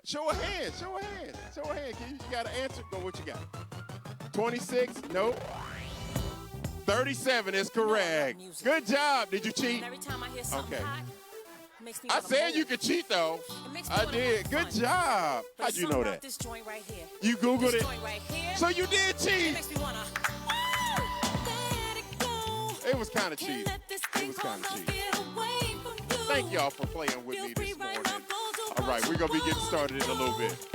Show a hand. Show a hand. Show a hand. You got an answer? Go. What you got? 26? Nope. 37 is correct. Good job. Did you cheat? Okay. I said you could cheat though. I did. Good job. How'd you know that? You Googled it? So you did cheat. It was kind of cheating. It was kind of cheating. Thank y'all for playing with me this morning. All right, we're going to be getting started in a little bit.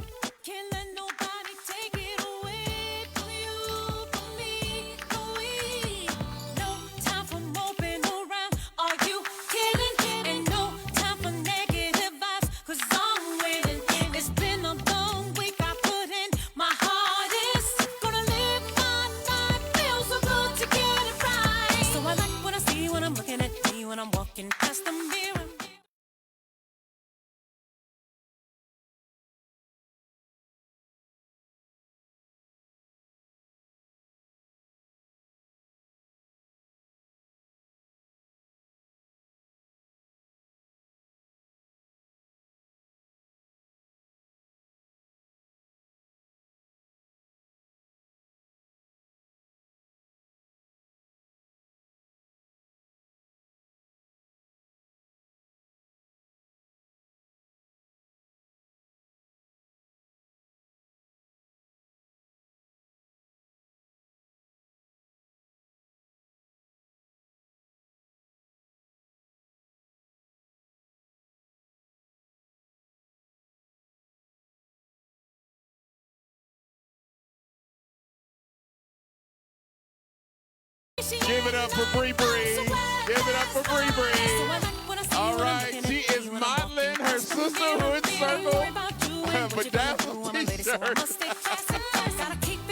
Give it up for Bree Bree. Give it up for Bree Bree. All right, she is modeling her Sisterhood Circle bedazzled t-shirt.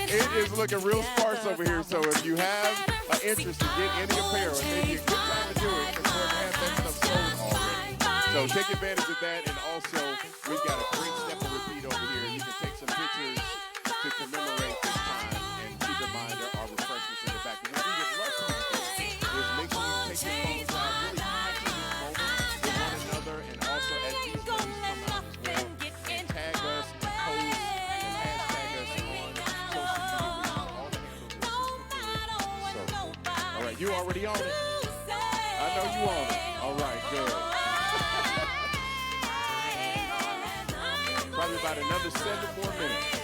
It is looking real sparse over here, so if you have an interest in getting any apparel, maybe a good time to do it because we're going to have that stuff sold already. So take advantage of that, and also we've got a great step and repeat over here. You can take some pictures to commemorate this time, and keep in mind there are refreshments in the back. And what we would love to do is make sure you take your phones out, really capture these moments with one another, and also as these ladies come out as well, and tag us, and post, and hashtag us on social media. All the handles are so, all right, you already on it? I know you on it. All right, good. Probably about another 7 more minutes.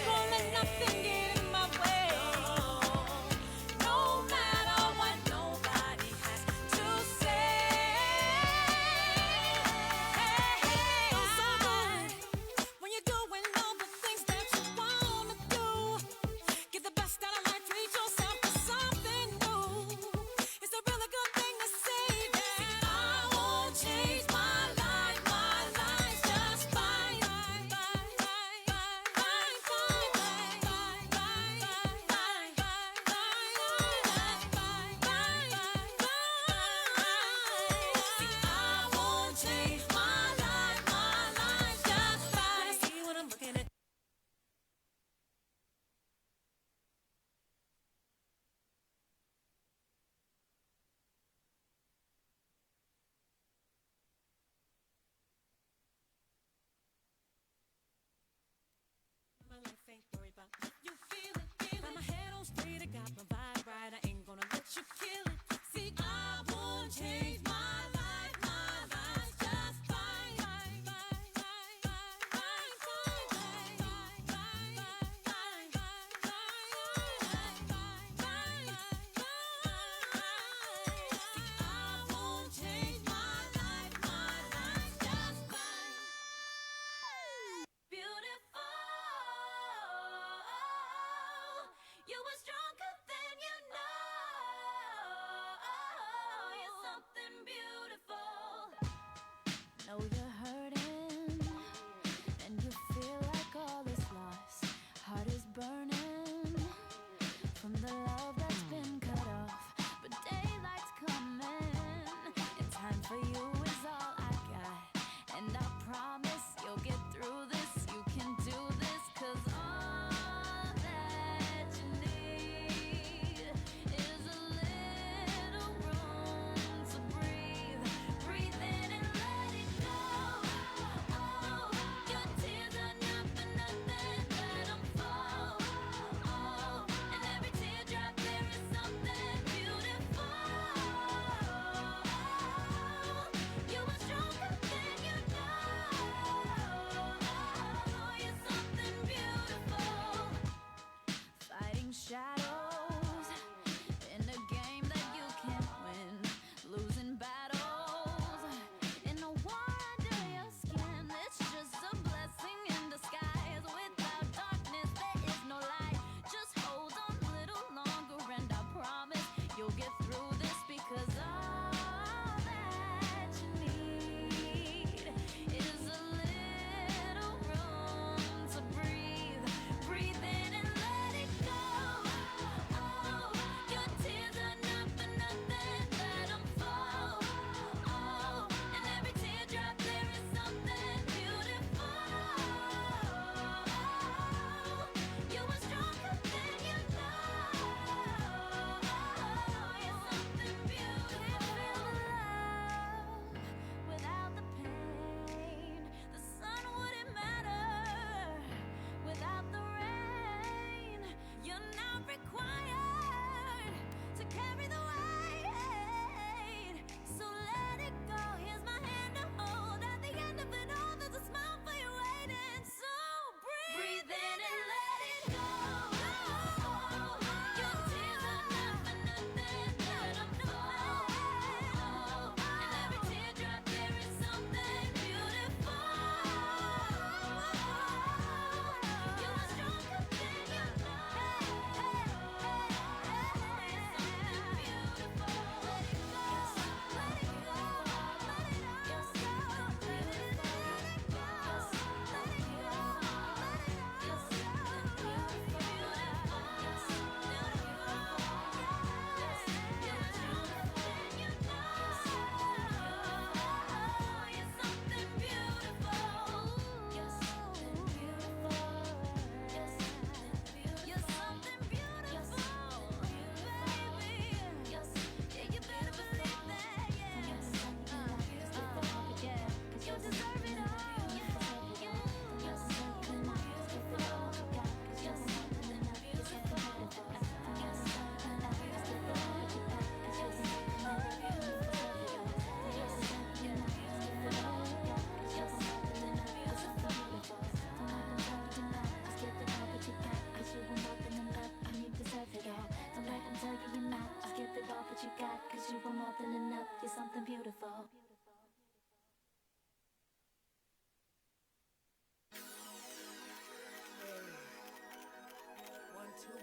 got, 'cause you were more than enough. You're something beautiful.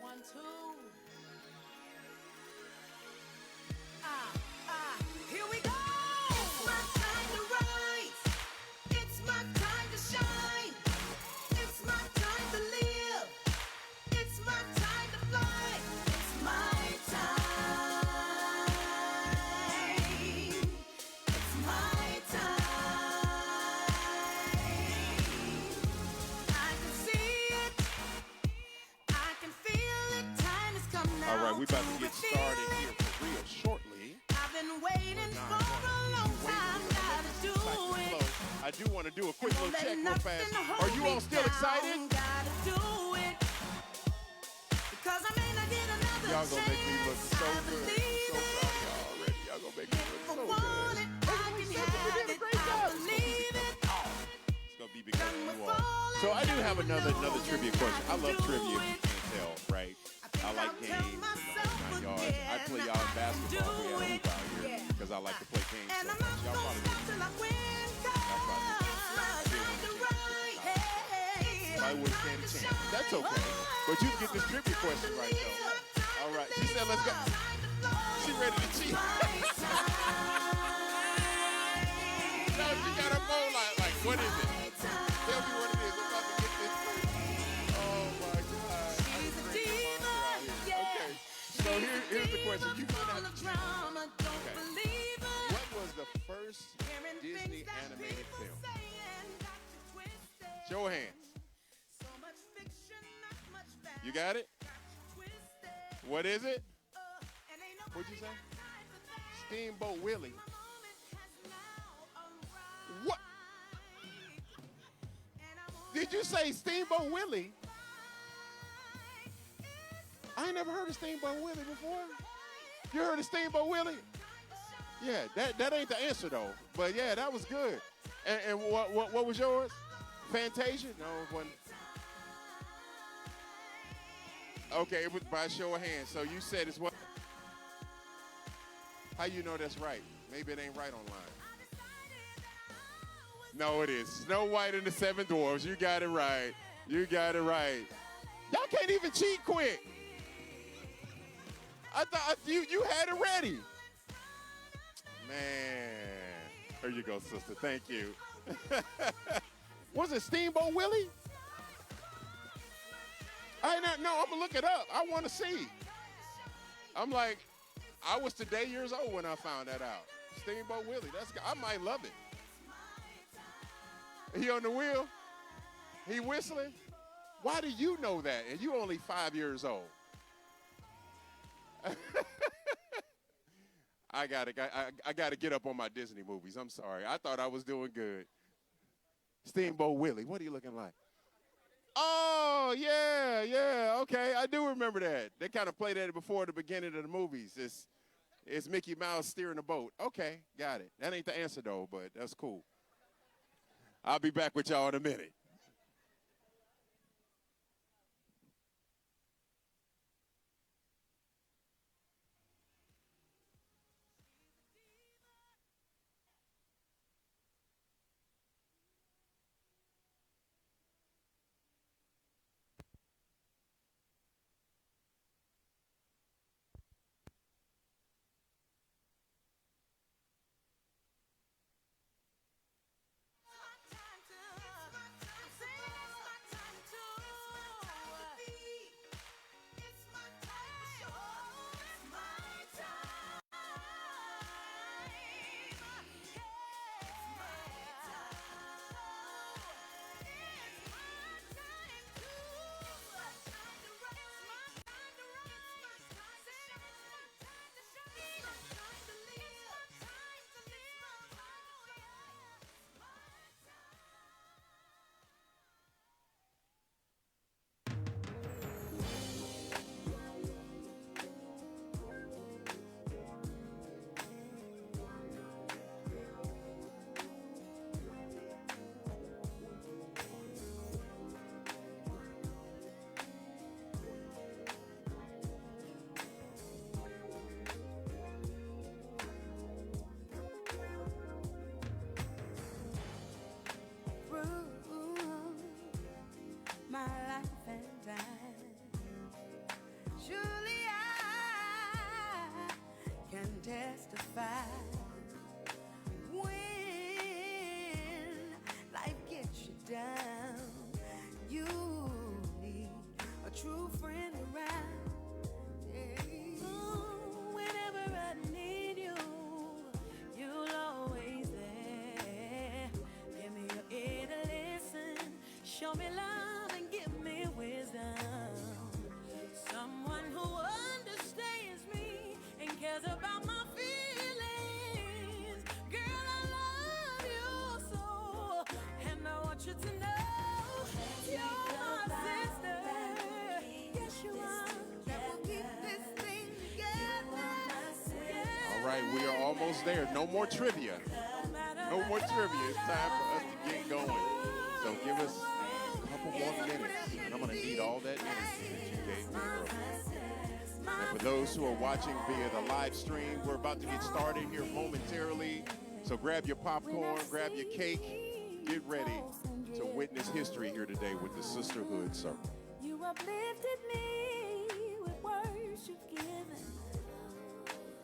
One, two. Here we go. It's my time to rise. It's my time to shine. It's my time to live. It's my time to fly. It's my time. It's my time. I can see it. I can feel it. Time has come now. All right, we're about to get started here for real shortly. I've been waiting for a long time. Gotta do it. I do want to do a quick little check real fast. Are you all still excited? Gotta do it. Because I may not get another Y'all gonna make me look so I good. believe So proud of y'all already. Y'all gonna make me look so good. it. I can have it. I believe it. It's gonna be because of you all. So I do have another trivia question. I love trivia, if you can't tell, right? I like games and the whole 9 yards. I play y'all in basketball. We have hoop out here because I like to play games so much. Y'all probably wouldn't stand a chance. That's okay. But you can get this trivia question right, though. All right. She said, let's go. She ready to cheat. No, she got her phone like, what is it? Tell me what it is. I'm about to get this thing. Oh, my God. She's a diva. Okay. So here's the question. You might have to drama. Don't Okay. believe it. What was the first Disney animated film? Show of hands. You got it? What is it? What'd you say? Steamboat Willie. What? Did you say Steamboat Willie? I ain't never heard of Steamboat Willie before. You heard of Steamboat Willie? Yeah, that ain't the answer though. But yeah, that was good. And what was yours? Fantasia? No, it wasn't. Okay, it was by show of hands. So you said it's what? How you know that's right? Maybe it ain't right online. No, it is. Snow White and the Seven Dwarfs. You got it right. You got it right. Y'all can't even cheat quick. I thought you had it ready. Man. There you go, sister. Thank you. Was it Steamboat Willie? I'm gonna look it up. I want to see. I'm like, I was today years old when I found that out. Steamboat Willie. I might love it. He on the wheel? He whistling? Why do you know that? And you only 5 years old. I gotta get up on my Disney movies. I'm sorry. I thought I was doing good. Steamboat Willie. What are you looking like? Oh, yeah, okay. I do remember that. They kind of played that before the beginning of the movies. It's Mickey Mouse steering the boat. Okay, got it. That ain't the answer, though, but that's cool. I'll be back with y'all in a minute. Show me love and give me wisdom. Someone who understands me and cares about my feelings. Girl, I love you so, and I want you to know you're my sister. Yes, you are. That will keep this thing together. All right, we are almost there. No more trivia. No more trivia. It's time for us to get going. So give us a couple more minutes, and I'm going to need all that energy that you gave me earlier. And for those who are watching via the live stream, we're about to get started here momentarily. So grab your popcorn, grab your cake, get ready to witness history here today with the Sisterhood Circle. You uplifted me with words you've given.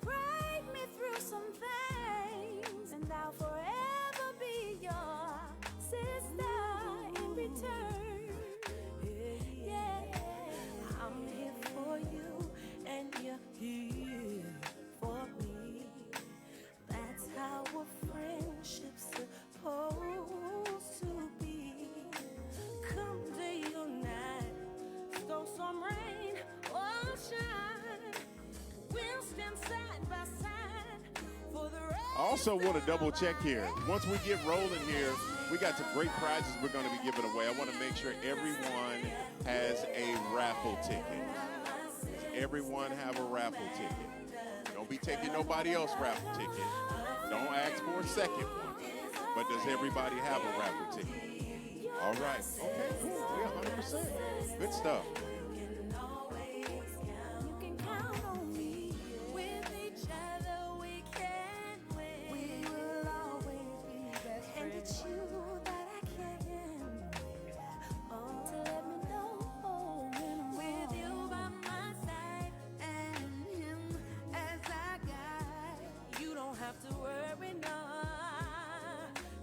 Break me through some things, and I'll forever be your sister in return. Yeah, I'm here for you, and you're here for me. That's how a friendship's supposed to be. Come day or night, storm, some rain or shine, we'll stand side by side for the rest. I also want to double check here. Once we get rolling here, we got some great prizes we're going to be giving away. I want to make sure everyone has a raffle ticket. Does everyone have a raffle ticket? Don't be taking nobody else's raffle ticket. Don't ask for a second one. But does everybody have a raffle ticket? All right. Okay, cool. Yeah, 100%. Good stuff. You can count on me. With each other we can win. We will always be best friends. And it's you that I can win. Oh, to let me know when I'm with you by my side and him as our guide. You don't have to worry, no,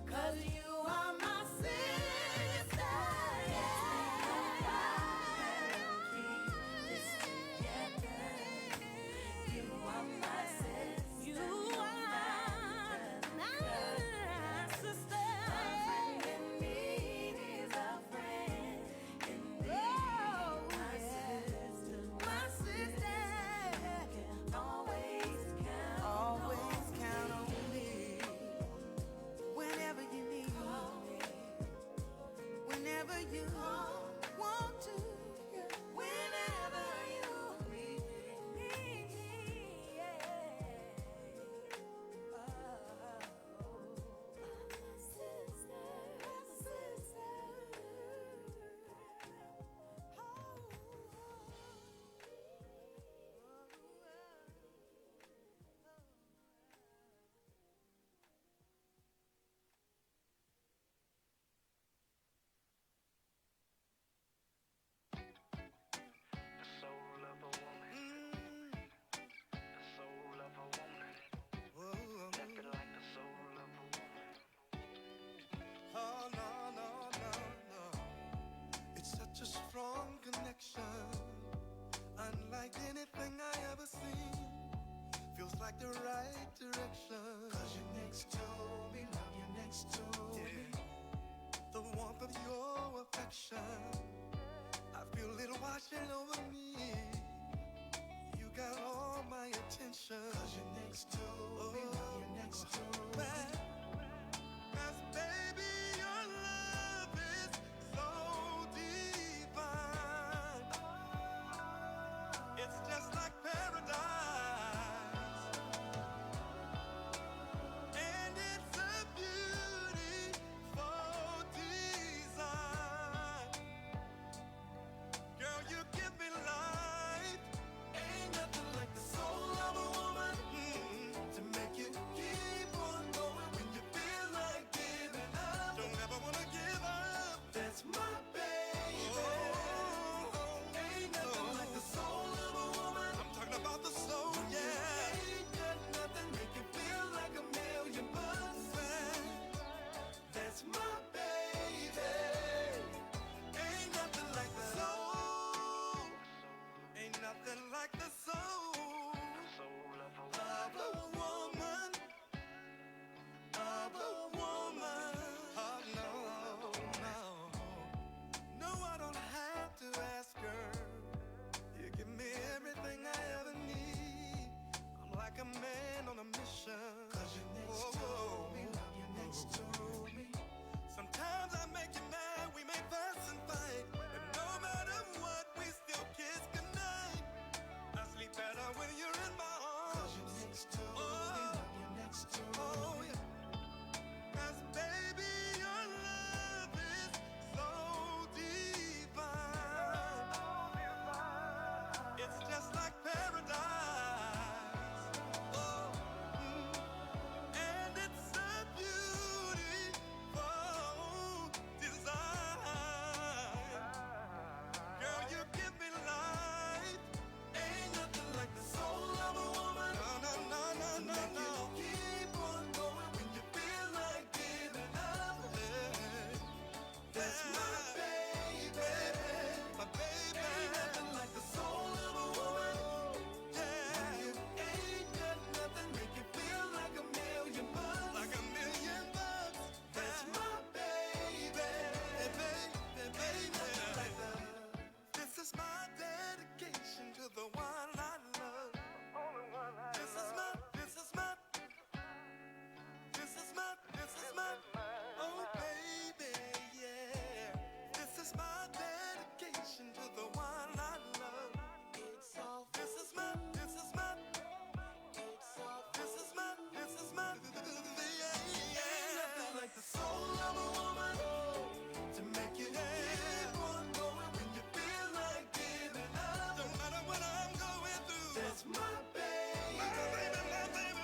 'cause you are my sister. Oh, no, no, no, no. It's such a strong connection, unlike anything I ever seen. Feels like the right direction. 'Cause you're next to me, love, you're next to me. The warmth of your affection, I feel it washing over me. You got all my attention. 'Cause you're next to me, love, you're next to me. Cause baby, your love is so divine. It's just like paradise. Sometimes I make you mad, we may fuss and fight, but no matter what, we still kiss goodnight. I sleep better when you're in my arms. 'Cause you're next to me, you're next to me. Oh yeah. 'Cause baby, your love is so divine. It's just like paradise. Oh, and it's a beautiful design. Girl, you give me life. Ain't nothing like the soul of a woman. No, no, no, no, no, no. Keep on going when you feel like giving up. That's my baby, my baby. Ain't nothing like the soul of a woman. Yeah, ain't got nothing make you feel like $1 million, like $1 million. That's my baby, baby. This is my dedication to the one I love. This is my, oh baby, yeah. This is my dedication to the one I love. This is my, yeah. Ain't nothing like the soul of a woman to make you keep on going when you feel like giving up. No matter what I'm going through, that's my baby, my baby.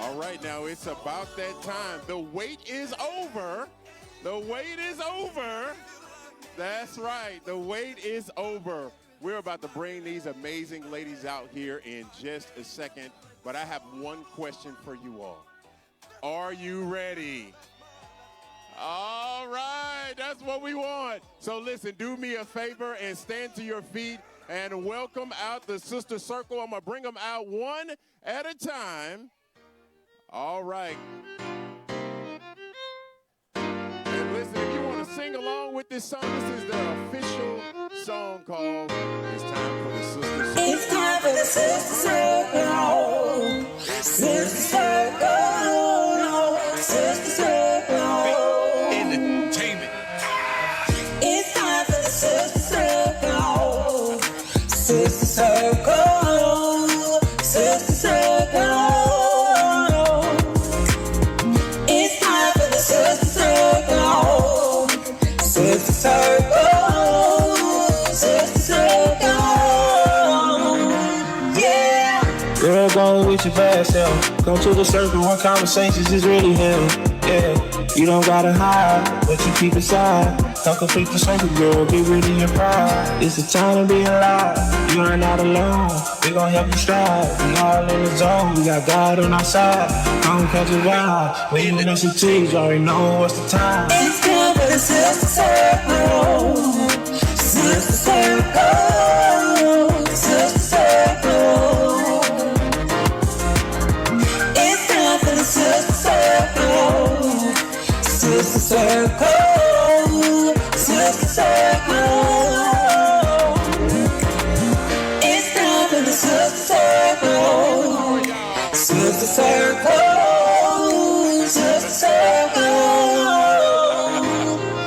All right, now it's about that time. The wait is over. The wait is over. That's right. The wait is over. We're about to bring these amazing ladies out here in just a second, but I have one question for you all. Are you ready? All right, that's what we want. So listen, do me a favor and stand to your feet and welcome out the Sister Circle. I'm going to bring them out one at a time. All right. And listen, if you want to sing along with this song, this is their official song called It's Time for the Sister Circle. It's time for the Sister Circle. Sister Circle. Sister Circle. Entertainment. It's time for the Sister Circle. Sister Circle. Sister Circle. It's time for the Sister Circle. Sister Circle. Sister Circle. Yeah. Girl, go with your bad self. Go to the circle where conversations is really held. Yeah, you don't gotta hide, but you keep it side. Come complete the circle, girl, get rid of your pride. It's the time to be alive, you are not alone. We gon' help you strive, we all in the zone. We got God on our side, come catch a vibe. When you listen to you already know what's the time. It's time for the Sister Circle. Sister Circle. Sister Circle. It's time for the Sister Circle. Sister Circle. Sister Circle. It's time for the Sister Circle. Sister Circle. Sister Circle.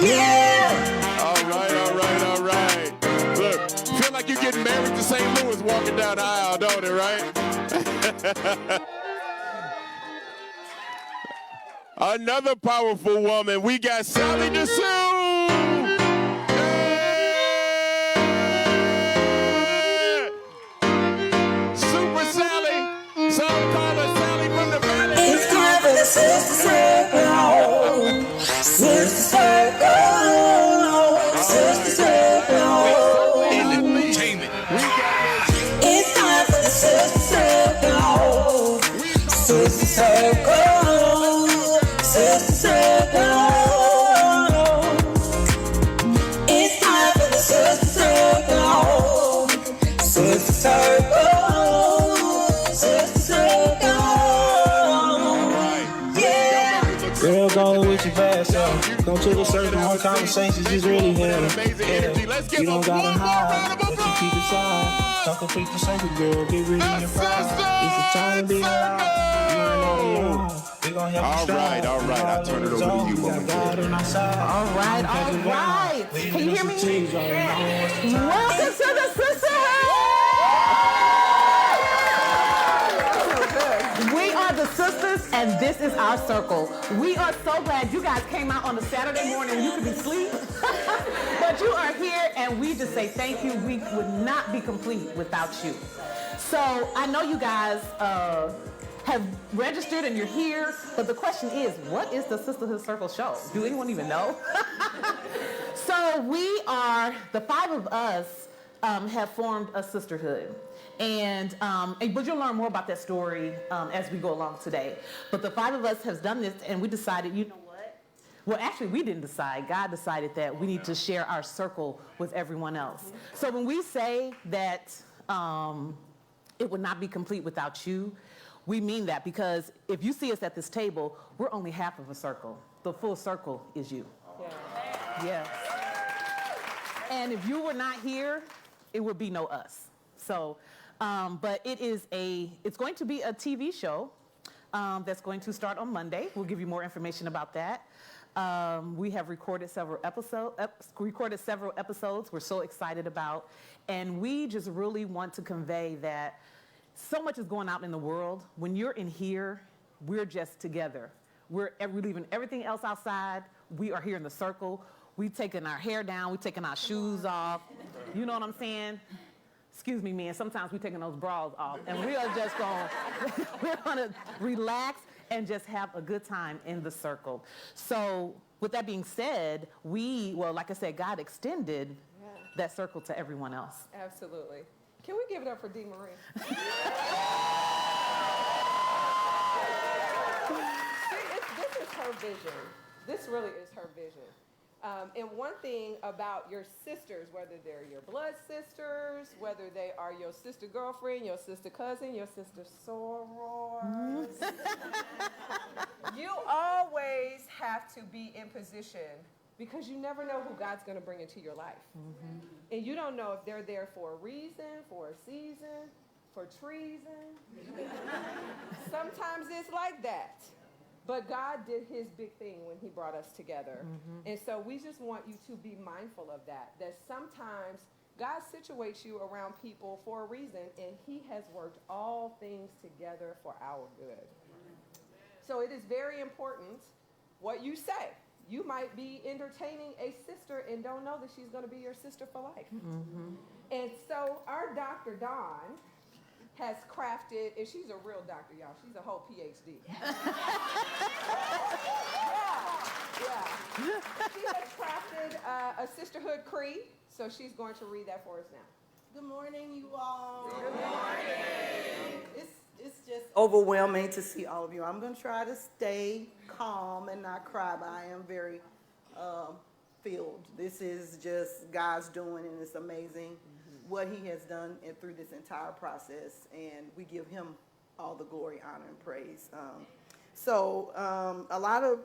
Yeah. All right. Look, feel like you're getting married to St. Louis walking down the aisle, don't it, right? Another powerful woman. We got Sally DeSue. Yeah! Super Sally. Some call her Sally from the Valley. It's time for the Sister Circle. Sister Circle. Sister Circle. Entertainment. It's time for the Sister Circle. Sister Circle. Sister Circle. It's time for the Sister Circle. Sister Circle. Sister Circle. Yeah. Girl, go with your bad self. Go to the circle where conversations is really held. Amazing energy. Let's give You don't them gotta one more hide, round of but you applause. keep it side. Come complete the circle, girl, get rid of your pride. It's the time to be alive, you are not alone. We gon' help you strive. All right. I'll turn it over to you, Mama J. All right. Can you hear me? Welcome to the Sisterhood! We are the sisters, and this is our circle. We are so glad you guys came out on a Saturday morning when you could be asleep. But you are here, and we just say thank you. We would not be complete without you. So I know you guys have registered and you're here, but the question is, what is the Sisterhood Circle Show? Do anyone even know? So we are, the five of us have formed a sisterhood. But you'll learn more about that story as we go along today. But the five of us have done this, and we decided, you know what? Well, actually, we didn't decide. God decided that we need to share our circle with everyone else. So when we say that it would not be complete without you, we mean that, because if you see us at this table, we're only half of a circle. The full circle is you. Yes. And if you were not here, it would be no us. So, but it's going to be a TV show that's going to start on Monday. We'll give you more information about that. We have recorded several episodes we're so excited about. And we just really want to convey that so much is going out in the world. When you're in here, we're just together. We're leaving everything else outside. We are here in the circle. We've taken our hair down. We've taken our shoes off. You know what I'm saying? Excuse me, man. Sometimes we're taking those bras off. And we are just we're going to relax and just have a good time in the circle. So with that being said, like I said, God extended that circle to everyone else. Absolutely. Can we give it up for Dee Marie? This is her vision. This really is her vision. And one thing about your sisters, whether they're your blood sisters, whether they are your sister girlfriend, your sister cousin, your sister sorors, you always have to be in position, because you never know who God's going to bring into your life. Mm-hmm. And you don't know if they're there for a reason, for a season, for treason. Sometimes it's like that. But God did his big thing when he brought us together. Mm-hmm. And so we just want you to be mindful of that sometimes God situates you around people for a reason, and he has worked all things together for our good. So it is very important what you say. You might be entertaining a sister and don't know that she's going to be your sister for life. Mm-hmm. And so our Dr. Dawn has crafted, and she's a real doctor, y'all. She's a whole PhD. Yeah. She has crafted a sisterhood creed, so she's going to read that for us now. Good morning, you all. Good morning. It's just overwhelming to see all of you. I'm going to try to stay calm and not cry, but I am very filled. This is just God's doing, and it's amazing what he has done through this entire process, and we give him all the glory, honor, and praise. A lot of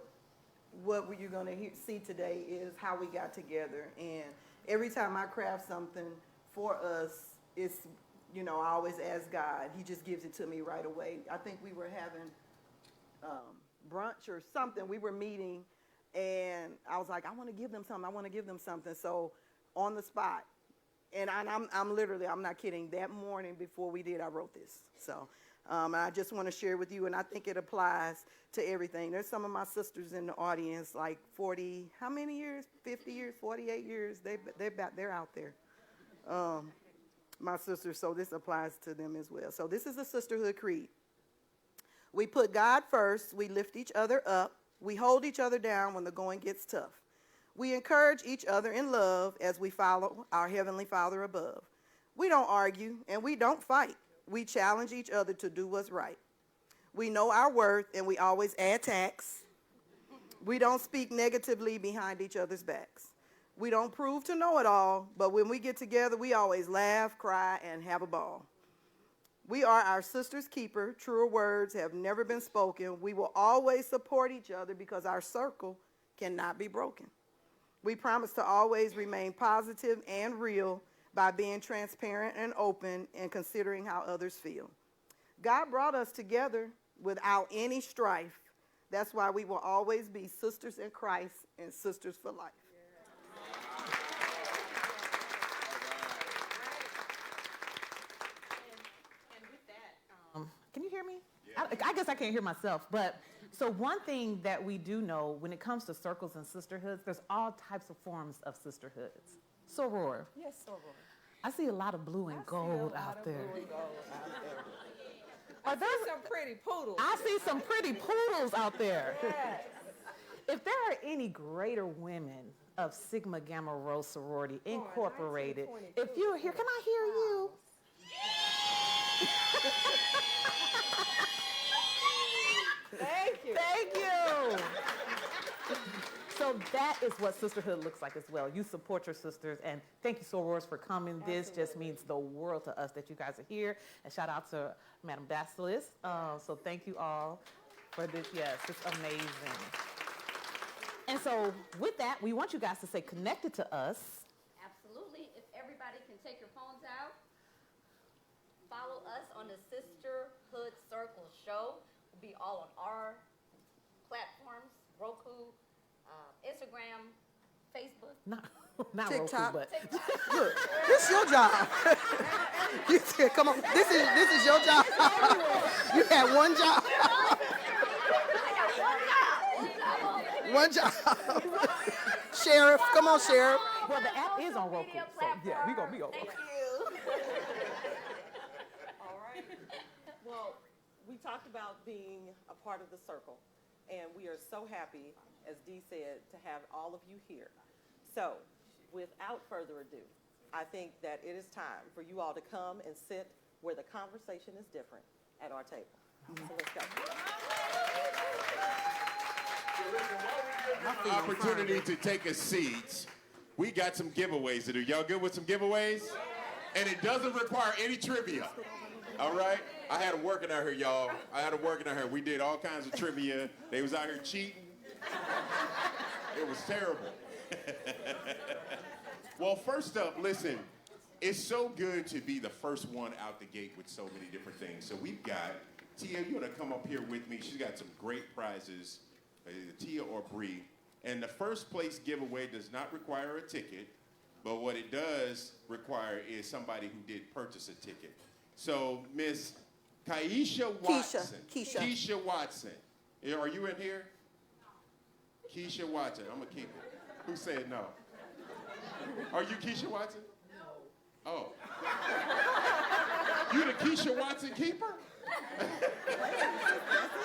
what you're going to see today is how we got together, and every time I craft something for us, it's, I always ask God. He just gives it to me right away. I think we were having brunch or something. We were meeting, and I was like, I want to give them something. So on the spot, and I'm not kidding. That morning before we did, I wrote this. So I just want to share with you, and I think it applies to everything. There's some of my sisters in the audience, like 40, how many years? 50 years, 48 years. They're out there. My sisters, so this applies to them as well. So this is the Sisterhood Creed. We put God first. We lift each other up. We hold each other down when the going gets tough. We encourage each other in love as we follow our Heavenly Father above. We don't argue and we don't fight. We challenge each other to do what's right. We know our worth and we always add tax. We don't speak negatively behind each other's backs. We don't prove to know it all, but when we get together, we always laugh, cry, and have a ball. We are our sister's keeper. Truer words have never been spoken. We will always support each other because our circle cannot be broken. We promise to always remain positive and real by being transparent and open and considering how others feel. God brought us together without any strife That's why we will always be sisters in Christ and sisters for life. And with that, can you hear me? I guess I can't hear myself, but so one thing that we do know when it comes to circles and sisterhoods, there's all types of forms of sisterhoods. Soror. Yes, Soror. I see a lot of blue and gold out there. I see some pretty poodles. I see some pretty poodles out there. If there are any greater women of Sigma Gamma Rho Sorority Incorporated, if you're here, can I hear you? Thank you. Thank you. So that is what sisterhood looks like as well. You support your sisters, and thank you, sorors, for coming. This just means the world to us that you guys are here. And shout out to Madam Basilisk. So thank you all for this. Yes, it's amazing. And so with that, we want you guys to stay connected to us. Absolutely. If everybody can take your phones out, follow us on the Sisterhood Circle Show. We'll be all on our platforms, Roku, Instagram, Facebook. Not TikTok. Roku, but Look, this is your job. You said, come on, this is your job. You had one job. One job. Sheriff, come on, Sheriff. well, the app is on Roku, so yeah, we're gonna be on Roku. All right. Well, we talked about being a part of the circle, and we are so happy, as Dee said, to have all of you here. So, without further ado, I think that it is time for you all to come and sit where the conversation is different at our table. So let's go. Opportunity to take a seat. We got some giveaways to do. Y'all good with some giveaways? And it doesn't require any trivia. All right? I had them working out here, y'all. I had them working out here. We did all kinds of trivia. They was out here cheating. It was terrible. Well, first up, listen, it's so good to be the first one out the gate with so many different things. So we've got Tia, you're gonna come up here with me. She's got some great prizes, Tia or Bree. And the first place giveaway does not require a ticket, but what it does require is somebody who did purchase a ticket. So Miss Keisha Watson. Keisha Watson. Are you in here? Keisha Watson. I'm gonna keep it. Who said no? Are you Keisha Watson? No. Oh. You the Keisha Watson keeper?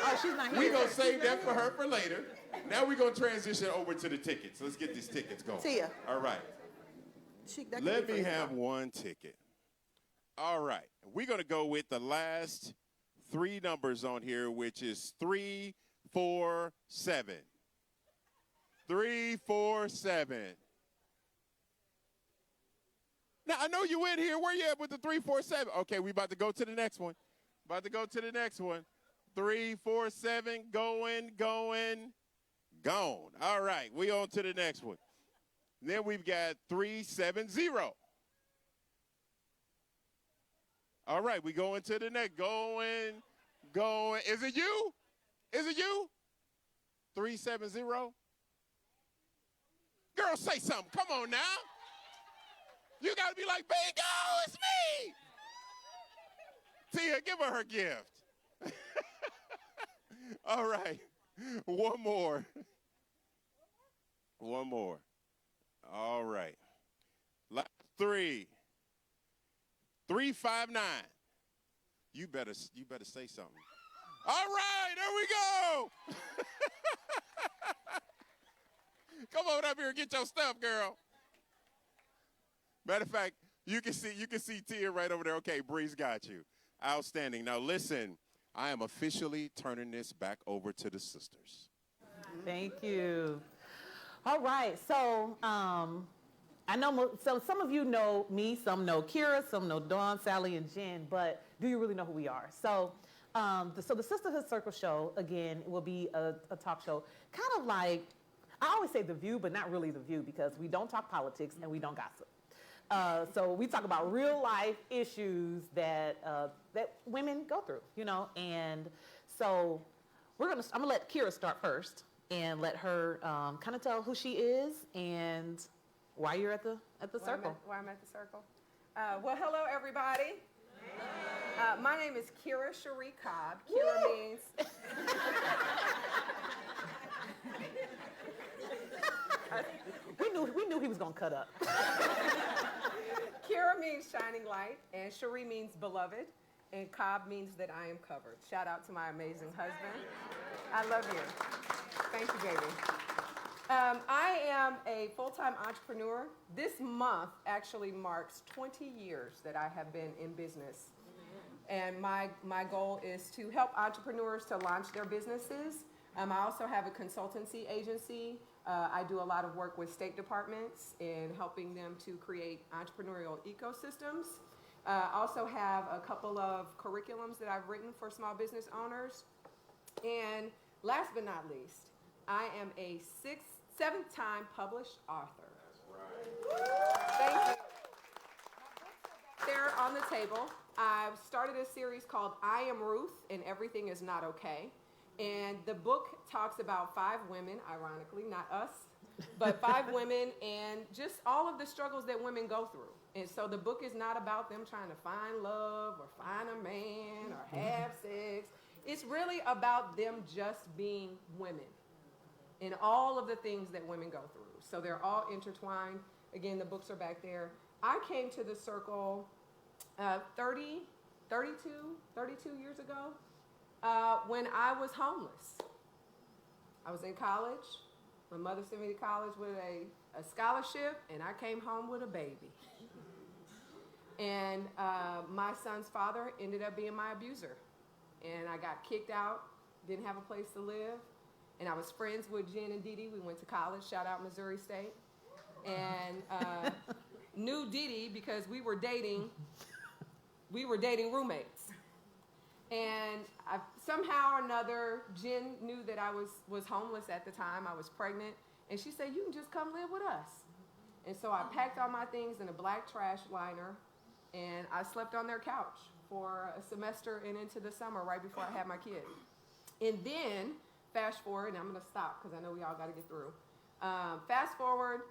Oh, she's not here. We're gonna save that for her for later. Now we're gonna transition over to the tickets. Let's get these tickets going. Tia. All right. Let me have one ticket. All right. We're gonna go with the last three numbers on here, which is 347. 347. Now, I know you in here. Where you at with the 347? Okay, we about to go to the next one. 347, going, gone. All right, we on to the next one. Then we've got 370. All right, we going to the next. Going. Is it you? 370? Girl, say something. Come on now. You got to be like, bingo, it's me. Tia, give her her gift. All right. One more. All right. Last three. 359. You better say something. All right, there we go. Come on up here and get your stuff, girl. Matter of fact, you can see Tia right over there. Okay, Bree's got you. Outstanding. Now listen, I am officially turning this back over to the sisters. Thank you. All right, so I know so some of you know me, some know Kira, some know Dawn, Sally, and Jen, but do you really know who we are? So the Sisterhood Circle Show, again, will be a talk show, kind of like, I always say The View, but not really The View, because we don't talk politics and we don't gossip. So we talk about real life issues that women go through, you know, and so I'm gonna let Kira start first and let her kind of tell who she is and why you're at the circle. Why I'm at the circle. Well, hello everybody. My name is Kira Cherie Cobb. Kira means. We knew he was gonna cut up. Kira means shining light, and Cherie means beloved, and Cobb means that I am covered. Shout out to my amazing husband. I love you. Thank you, baby. I am a full-time entrepreneur. This month actually marks 20 years that I have been in business. And my goal is to help entrepreneurs to launch their businesses. I also have a consultancy agency. I do a lot of work with state departments in helping them to create entrepreneurial ecosystems. Also have a couple of curriculums that I've written for small business owners. And last but not least, I am a seventh-time published author. That's right. Thank you. There on the table, I've started a series called I Am Ruth and Everything Is Not Okay. And the book talks about 5 women, ironically, not us, but 5 women and just all of the struggles that women go through. And so the book is not about them trying to find love or find a man or have sex. It's really about them just being women and all of the things that women go through. So they're all intertwined. Again, the books are back there. I came to the circle 32 years ago. When I was homeless. I was in college. My mother sent me to college with a scholarship, and I came home with a baby. And my son's father ended up being my abuser. And I got kicked out, didn't have a place to live. And I was friends with Jen and Dee Dee. We went to college, shout out Missouri State. And knew Dee Dee because we were dating roommates. And somehow or another, Jen knew that I was homeless at the time. I was pregnant. And she said, you can just come live with us. And so I packed all my things in a black trash liner, and I slept on their couch for a semester and into the summer right before I had my kid. And then, fast forward, and I'm going to stop because I know we all got to get through. Fast forward,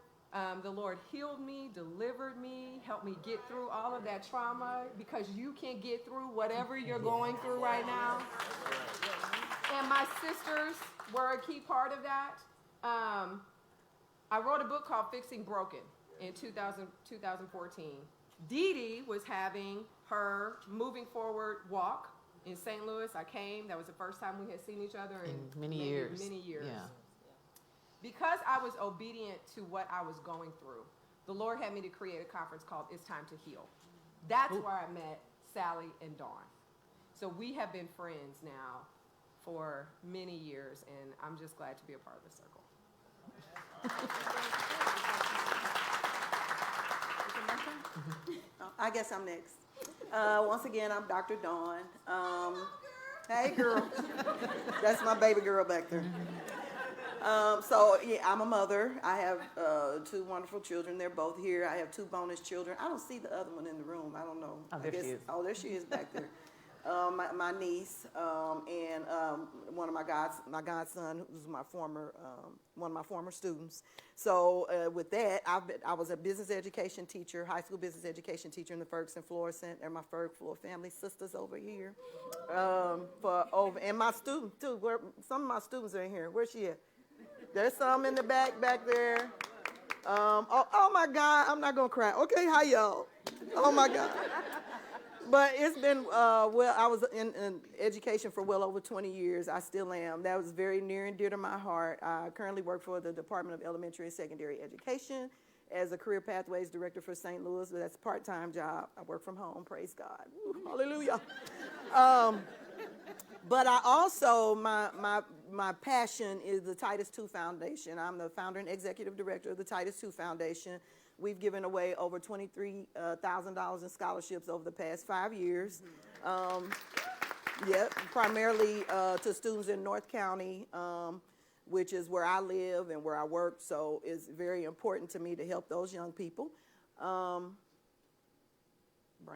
the Lord healed me, delivered me, helped me get through all of that trauma, because you can get through whatever you're going through right now. And my sisters were a key part of that. I wrote a book called Fixing Broken in 2014. Dee Dee was having her Moving Forward walk in St. Louis. I came. That was the first time we had seen each other in many years. Yeah. Because I was obedient to what I was going through, the Lord had me to create a conference called It's Time to Heal. That's where I met Sally and Dawn. So we have been friends now for many years, and I'm just glad to be a part of the circle. I guess I'm next. Once again, I'm Dr. Dawn. Hey, girl. That's my baby girl back there. So, yeah, I'm a mother. I have 2 wonderful children. They're both here. I have 2 bonus children. I don't see the other one in the room. I don't know. Oh, there she is. Oh, there she is back there. My niece and one of my godson, who's one of my former students. So with that, I was a business education teacher, high school business education teacher in the Ferguson Floor Center, and my Ferg Floor family sisters over here. And my students too. Some of my students are in here. Where's she at? There's some in the back there. Oh my God, I'm not gonna cry. Okay, hi y'all. Oh my God. But it's been, I was in education for well over 20 years. I still am. That was very near and dear to my heart. I currently work for the Department of Elementary and Secondary Education as a Career Pathways Director for St. Louis. That's a part-time job. I work from home, praise God. Woo, hallelujah. But I also, my passion is the Titus II Foundation. I'm the founder and executive director of the Titus II Foundation. We've given away over $23,000 in scholarships over the past 5 years. Primarily to students in North County, which is where I live and where I work. So it's very important to me to help those young people. Brain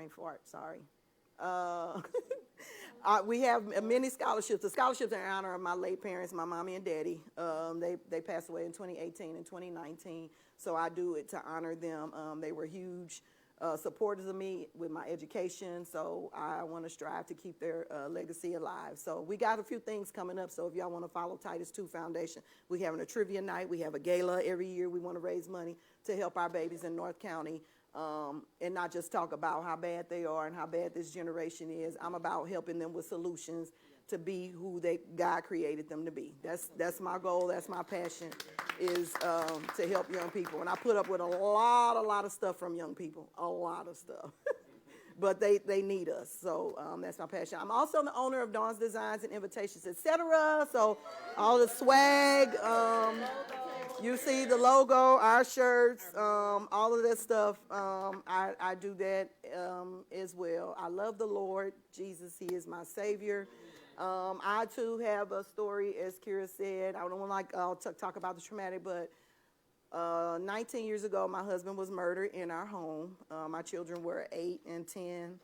fart, sorry. We have many scholarships. The scholarships are in honor of my late parents, my mommy and daddy. They passed away in 2018 and 2019, so I do it to honor them. They were huge supporters of me with my education, so I want to strive to keep their legacy alive. So we got a few things coming up, so if y'all want to follow Titus II Foundation, we having a trivia night. We have a gala every year. We want to raise money to help our babies in North County. And not just talk about how bad they are and how bad this generation is. I'm about helping them with solutions to be who God created them to be. That's my goal. That's my passion, is to help young people. And I put up with a lot of stuff from young people, a lot of stuff. But they need us, so that's my passion. I'm also the owner of Dawn's Designs and Invitations, etc. So all the swag, you see the logo, our shirts, all of that stuff. I do that as well. I love the Lord Jesus. He is my Savior. I too have a story, as Kira said. I don't want to talk about the traumatic, but 19 years ago, my husband was murdered in our home. My children were 8 and 10.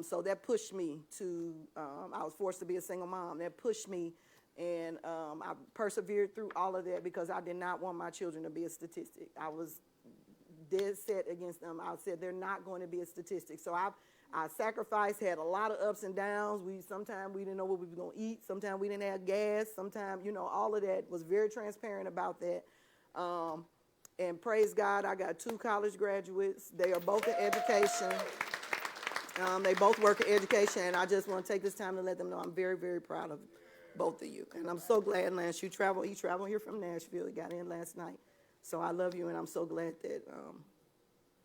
So that pushed me to, I was forced to be a single mom. That pushed me, and I persevered through all of that because I did not want my children to be a statistic. I was dead set against them. I said they're not going to be a statistic. So I sacrificed, had a lot of ups and downs. Sometimes we didn't know what we were going to eat. Sometimes we didn't have gas. Sometimes, all of that. Was very transparent about that. And praise God, I got 2 college graduates. They are both in education. They both work in education, and I just want to take this time to let them know I'm very, very proud of both of you. And I'm so glad, Lance, he traveled here from Nashville. He got in last night. So I love you, and I'm so glad that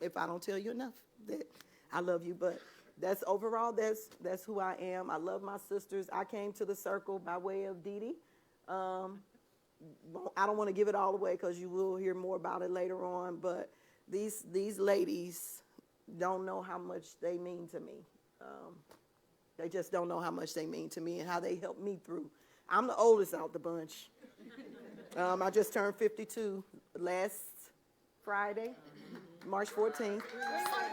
if I don't tell you enough, that I love you. But that's overall, that's who I am. I love my sisters. I came to the circle by way of Dee Dee. I don't want to give it all away because you will hear more about it later on, but these ladies don't know how much they mean to me. They just don't know how much they mean to me and how they help me through. I'm the oldest out the bunch. I just turned 52 last Friday, March 14th,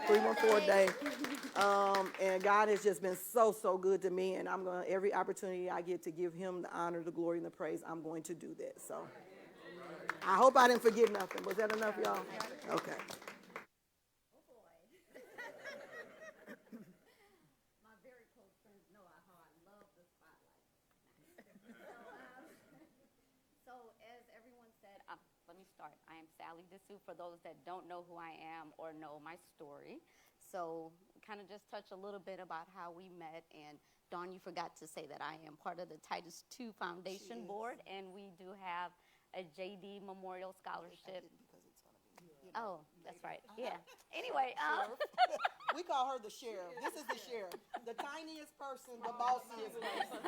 314 day. And God has just been so, so good to me, and I'm going to, every opportunity I get to give him the honor, the glory, and the praise, I'm going to do that. So I hope I didn't forget nothing. Was that enough, y'all? Okay. My very close friends know how I love the spotlight. So as everyone said, let me start. I am Sally Dessou, for those that don't know who I am or know my story. So kind of just touch a little bit about how we met. And Dawn, you forgot to say that I am part of the Titus II Foundation Board, and we do have a JD Memorial Scholarship. Oh, that's right. Yeah. Anyway, we call her the sheriff. This is the sheriff, the tiniest person, the bossiest person.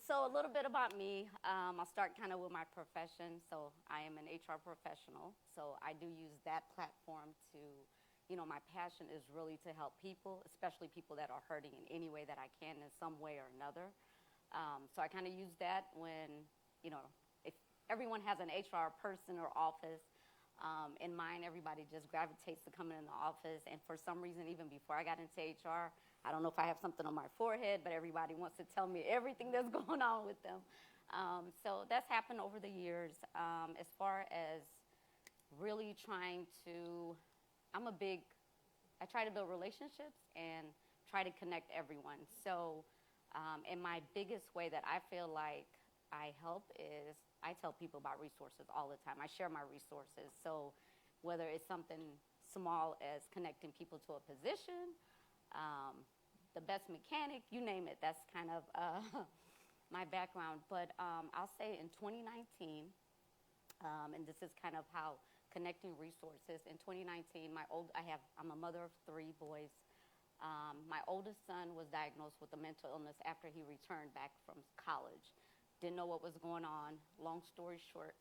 So a little bit about me. I'll start kind of with my profession. So I am an HR professional. So I do use that platform to, my passion is really to help people, especially people that are hurting in any way that I can in some way or another. So I kind of use that when, if everyone has an HR person or office, in mine, everybody just gravitates to coming in the office. And for some reason, even before I got into HR, I don't know if I have something on my forehead, but everybody wants to tell me everything that's going on with them. So that's happened over the years. As far as really trying to, I try to build relationships and try to connect everyone. So, and my biggest way that I feel like I help is I tell people about resources all the time. I share my resources. So whether it's something small as connecting people to a position, the best mechanic, you name it. That's kind of my background. But I'll say in 2019, and this is kind of how connecting resources. In 2019, I'm a mother of 3 boys. My oldest son was diagnosed with a mental illness after he returned back from college. Didn't know what was going on. Long story short,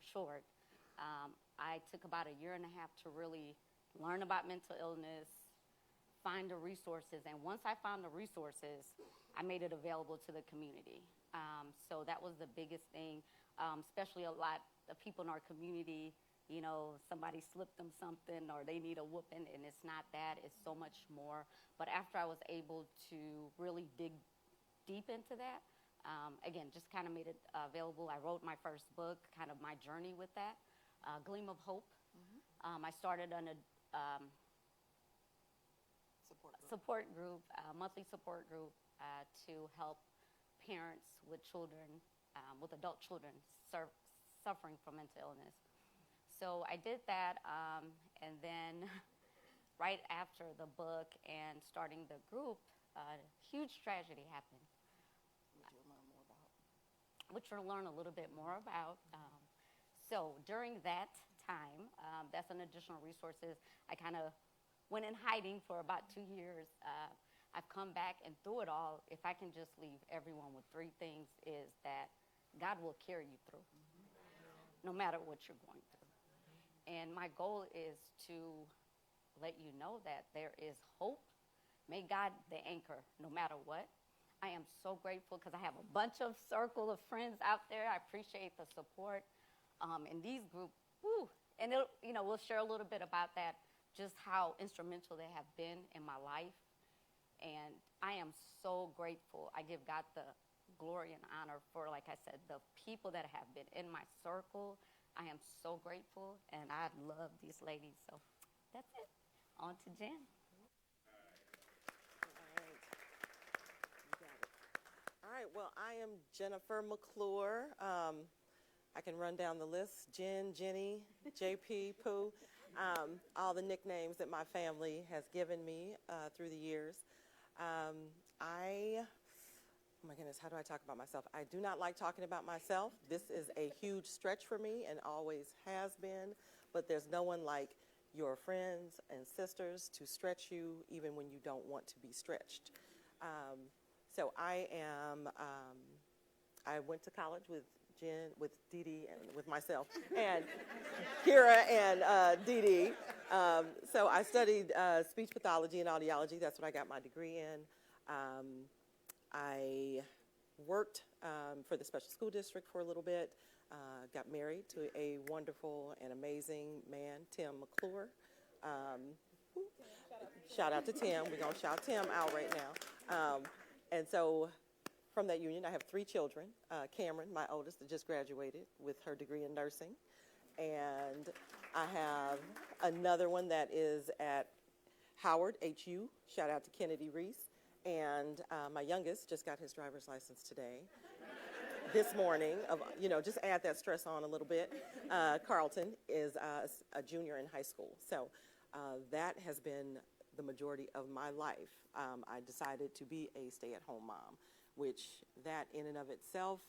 I took about a year and a half to really learn about mental illness, find the resources, and once I found the resources, I made it available to the community. So that was the biggest thing, especially a lot of people in our community you know, somebody slipped them something or they need a whooping, and it's not that. It's so much more. But after I was able to really dig deep into that, again, just kind of made it available. I wrote my first book, kind of my journey with that, Gleam of Hope. I started on a support group, monthly support group to help parents with children, with adult children suffering from mental illness. So I did that, and then right after the book and starting the group, huge tragedy happened. Which you'll learn a little bit more about. So during that time, that's an additional resources. I kind of went in hiding for about 2 years. I've come back, and through it all, if I can just leave everyone with 3 things, is that God will carry you through, no matter what you're going through. And my goal is to let you know that there is hope. May God the anchor, no matter what. I am so grateful because I have a bunch of circle of friends out there. I appreciate the support in these groups. Woo. And we'll share a little bit about that, just how instrumental they have been in my life. And I am so grateful. I give God the glory and honor for, like I said, the people that have been in my circle. I am so grateful, and I love these ladies. So that's it. On to Jen. All right, well, I am Jennifer McClure. I can run down the list. Jen, Jenny, JP, Pooh, all the nicknames that my family has given me through the years. Oh my goodness, how do I talk about myself? I do not like talking about myself. This is a huge stretch for me and always has been, but there's no one like your friends and sisters to stretch you even when you don't want to be stretched. So I went to college with Jen, with Dee Dee, and with myself, and Kira and Dee Dee. So I studied speech pathology and audiology. That's what I got my degree in. I worked for the special school district for a little bit, got married to a wonderful and amazing man, Tim McClure. Shout out to Tim. We're going to shout Tim out right now. And so from that union, I have 3 children. Cameron, my oldest, that just graduated with her degree in nursing. And I have another one that is at Howard, HU. Shout out to Kennedy Reese. And my youngest just got his driver's license today, this morning. Just add that stress on a little bit. Carlton is a junior in high school. So that has been the majority of my life. I decided to be a stay-at-home mom, which that in and of itself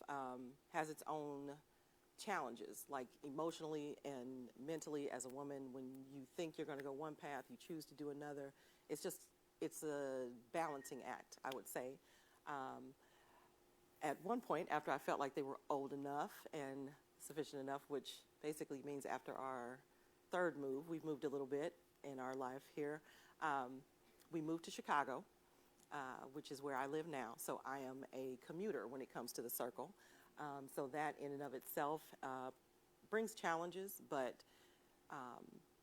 has its own challenges, like emotionally and mentally as a woman. When you think you're going to go one path, you choose to do another. It's a balancing act, I would say. At one point, after I felt like they were old enough and sufficient enough, which basically means after our 3rd move, we've moved a little bit in our life here. We moved to Chicago, which is where I live now. So I am a commuter when it comes to the circle. So that in and of itself brings challenges, but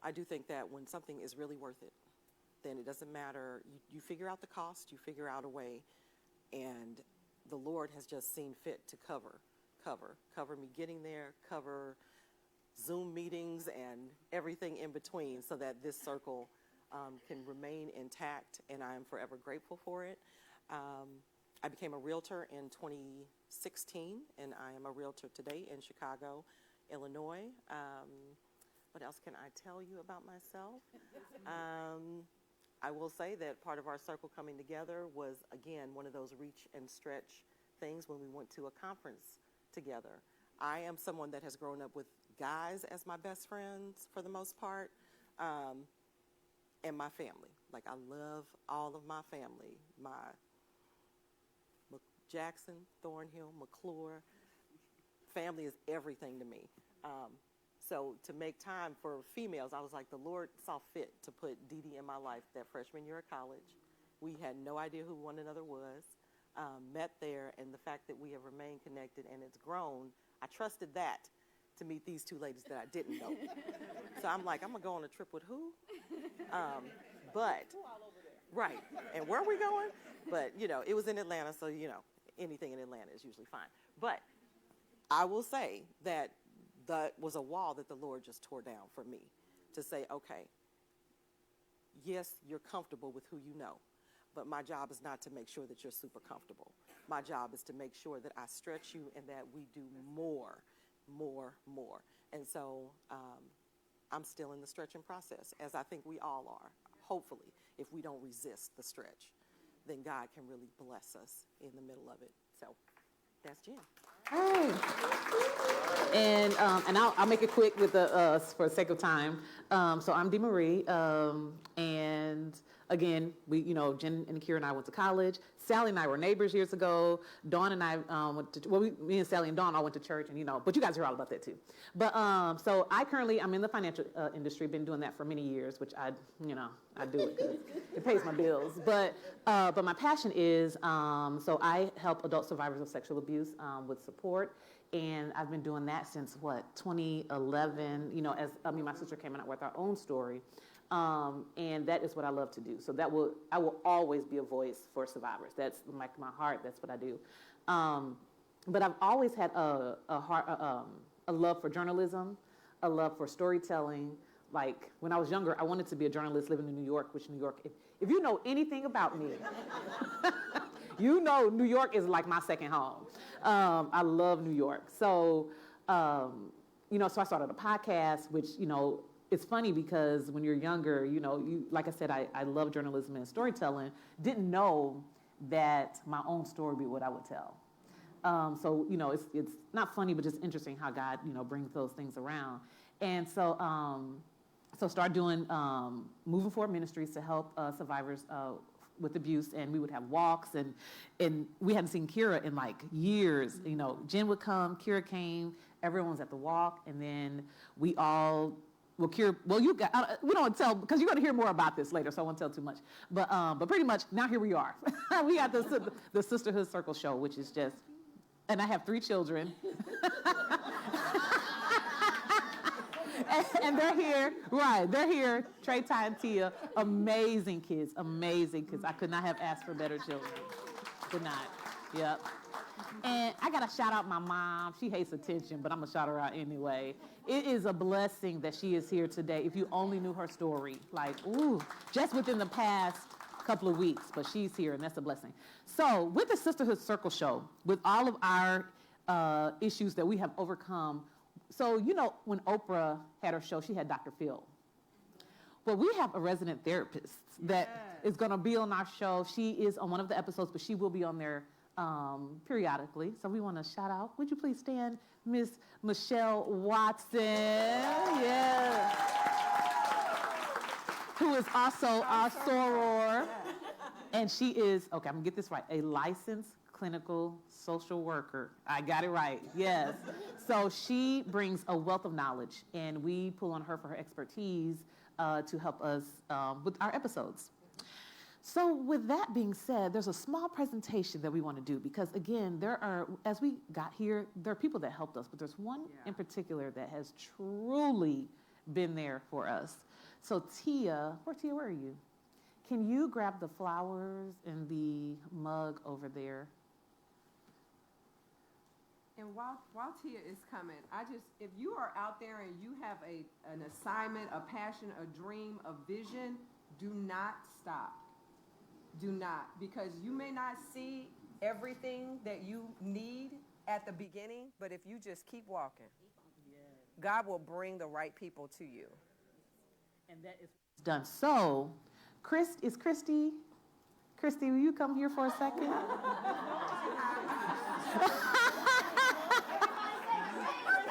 I do think that when something is really worth it, then it doesn't matter. You figure out the cost, you figure out a way, and the Lord has just seen fit to cover me getting there, cover Zoom meetings and everything in between so that this circle can remain intact, and I am forever grateful for it. I became a realtor in 2016, and I am a realtor today in Chicago, Illinois. What else can I tell you about myself? I will say that part of our circle coming together was, again, one of those reach and stretch things when we went to a conference together. I am someone that has grown up with guys as my best friends for the most part, and my family. Like, I love all of my family. My Jackson, Thornhill, McClure. Family is everything to me. So to make time for females, I was like, the Lord saw fit to put Dee Dee in my life that freshman year of college. We had no idea who one another was, met there, and the fact that we have remained connected and it's grown, I trusted that to meet these two ladies that I didn't know. So I'm like, I'm gonna go on a trip with who? But, right, and where are we going? But, you know, it was in Atlanta, so, you know, anything in Atlanta is usually fine. But I will say that was a wall that the Lord just tore down for me to say, okay, yes, you're comfortable with who you know, but my job is not to make sure that you're super comfortable. My job is to make sure that I stretch you and that we do more. And so I'm still in the stretching process, as I think we all are. Hopefully, if we don't resist the stretch, then God can really bless us in the middle of it. So that's Jen. And I'll make it quick with the for the sake of time. So I'm Dee Marie, and again, we, you know, Jen and Kira and I went to college. Sally and I were neighbors years ago. Dawn and I went to, well, me and Sally and Dawn all went to church, and, you know, but you guys hear all about that too. But so I'm in the financial industry, been doing that for many years, which I do it because it pays my bills. But my passion is, so I help adult survivors of sexual abuse with support. And I've been doing that since, 2011, you know, as me and my sister came out with our own story. And that is what I love to do. So I will always be a voice for survivors. That's like my heart. That's what I do. But I've always had a love for journalism, a love for storytelling. Like when I was younger, I wanted to be a journalist living in New York, which New York, if you know anything about me, you know New York is like my second home. I love New York. So, you know, so I started a podcast, which, you know, it's funny because when you're younger, you know, like I said, I love journalism and storytelling. Didn't know that my own story would be what I would tell. So, you know, it's not funny, but just interesting how God, you know, brings those things around. And so, start doing Moving Forward Ministries to help survivors with abuse, and we would have walks, and we hadn't seen Kira in like years. You know, Jen would come, Kira came, everyone was at the walk, and then we all. Well, Kira, we don't tell, because you're going to hear more about this later, so I won't tell too much. But pretty much, now here we are. We got the Sisterhood Circle Show, which is just, and I have 3 children. and they're here, right, they're here, Trey, Ty, and Tia, amazing kids. I could not have asked for better children. Could not, yep. And I got to shout out my mom. She hates attention, but I'm going to shout her out anyway. It is a blessing that she is here today. If you only knew her story, like, ooh, just within the past couple of weeks, but she's here, and that's a blessing. So with the Sisterhood Circle Show, with all of our issues that we have overcome, so, you know, when Oprah had her show, she had Dr. Phil. Well, we have a resident therapist that is going to be on our show. She is on one of the episodes, but she will be on there periodically. So we want to shout out. Would you please stand, Miss Michelle Watson? Yeah. Who is also our soror. And she is, okay, I'm going to get this right, a licensed clinical social worker. I got it right, yes. So she brings a wealth of knowledge, and we pull on her for her expertise to help us with our episodes. So with that being said, there's a small presentation that we want to do because, again, as we got here, there are people that helped us, but there's one in particular that has truly been there for us. So Tia, where are you? Can you grab the flowers and the mug over there? And while Tia is coming, if you are out there and you have an assignment, a passion, a dream, a vision, do not stop. Do not, because you may not see everything that you need at the beginning, but if you just keep walking, God will bring the right people to you. And that is done. So, Christy, will you come here for a second?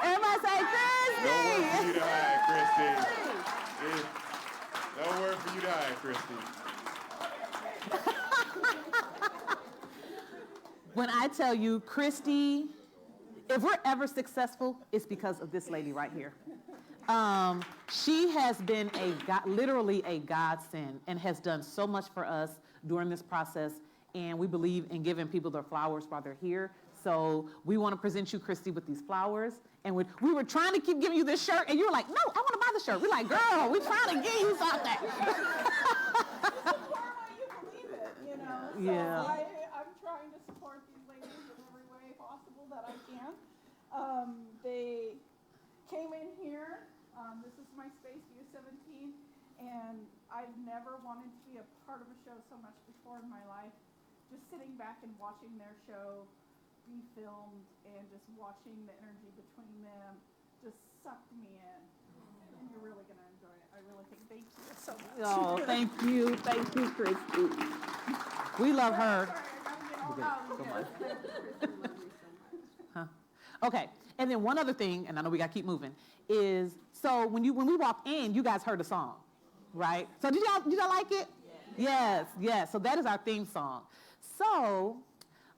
Everybody say Christy! No word for you to hide, Christy. When I tell you, Christy, if we're ever successful, it's because of this lady right here. She has been literally a godsend and has done so much for us during this process. And we believe in giving people their flowers while they're here. So we want to present you, Christy, with these flowers. And we were trying to keep giving you this shirt, and you were like, no, I want to buy the shirt. We're like, girl, we're trying to give you something. So Yeah. I'm trying to support these ladies in every way possible that I can. They came in here. This is my space, View 17, and I've never wanted to be a part of a show so much before in my life. Just sitting back and watching their show be filmed and just watching the energy between them just sucked me in. And you're really going to enjoy it. I really think. Thank you so much. Oh, thank you. Thank you, Christy. We love her. Huh. Okay, and then one other thing, and I know we got to keep moving, is so when we walked in, you guys heard the song, right? So did y'all like it? Yes. So that is our theme song. So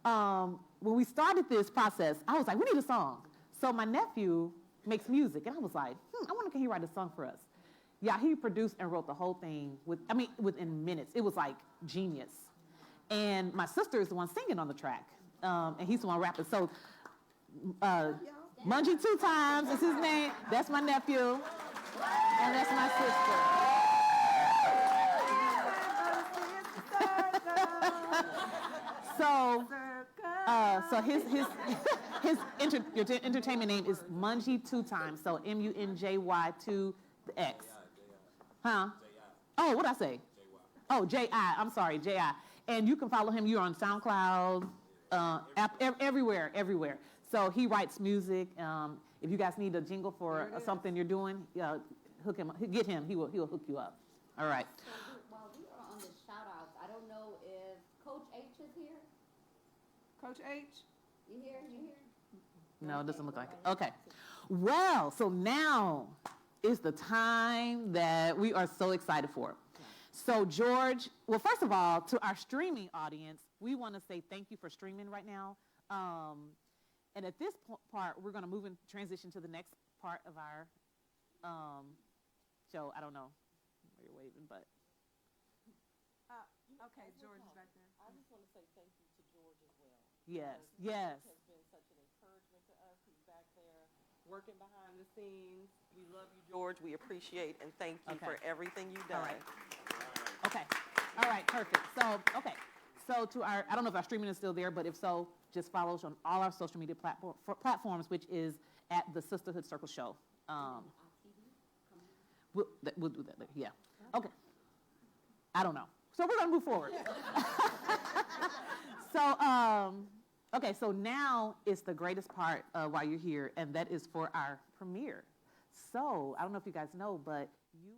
when we started this process, I was like, we need a song. So my nephew makes music, and I was like, I wonder can he write a song for us? Yeah, he produced and wrote the whole thing within minutes. It was like genius. And my sister is the one singing on the track, and he's the one rapping. So Mungie 2 Times is his name. That's my nephew, and that's my sister. So his entertainment name is Mungie 2 Times. So MUNJY 2 the X. Huh? Oh, what'd I say? Oh, J.I. I'm sorry, J.I. And you can follow him. You're on SoundCloud, everywhere. So he writes music. If you guys need a jingle for something you're doing, get him. He'll hook you up. All right. So while we are on the shout-outs, I don't know if Coach H is here. Coach H? You here? No, it doesn't look like it. Okay. Well, so now is the time that we are so excited for. So George, well, first of all, to our streaming audience, we want to say thank you for streaming right now. And at this part, we're going to move and transition to the next part of our show. I don't know where you're waving, but. Okay, George is back there. I just want to say thank you to George as well. Yes. George has been such an encouragement to us. He's back there working behind the scenes. We love you, George. We appreciate and thank you for everything you've done. All right. Okay. All right, perfect. So to our, I don't know if our streaming is still there, but if so, just follow us on all our social media platforms, which is at the Sisterhood Circle Show. We'll do that later. Yeah. Okay. I don't know. So we're gonna move forward. Okay, so now is the greatest part while you're here, and that is for our premiere. So I don't know if you guys know, but you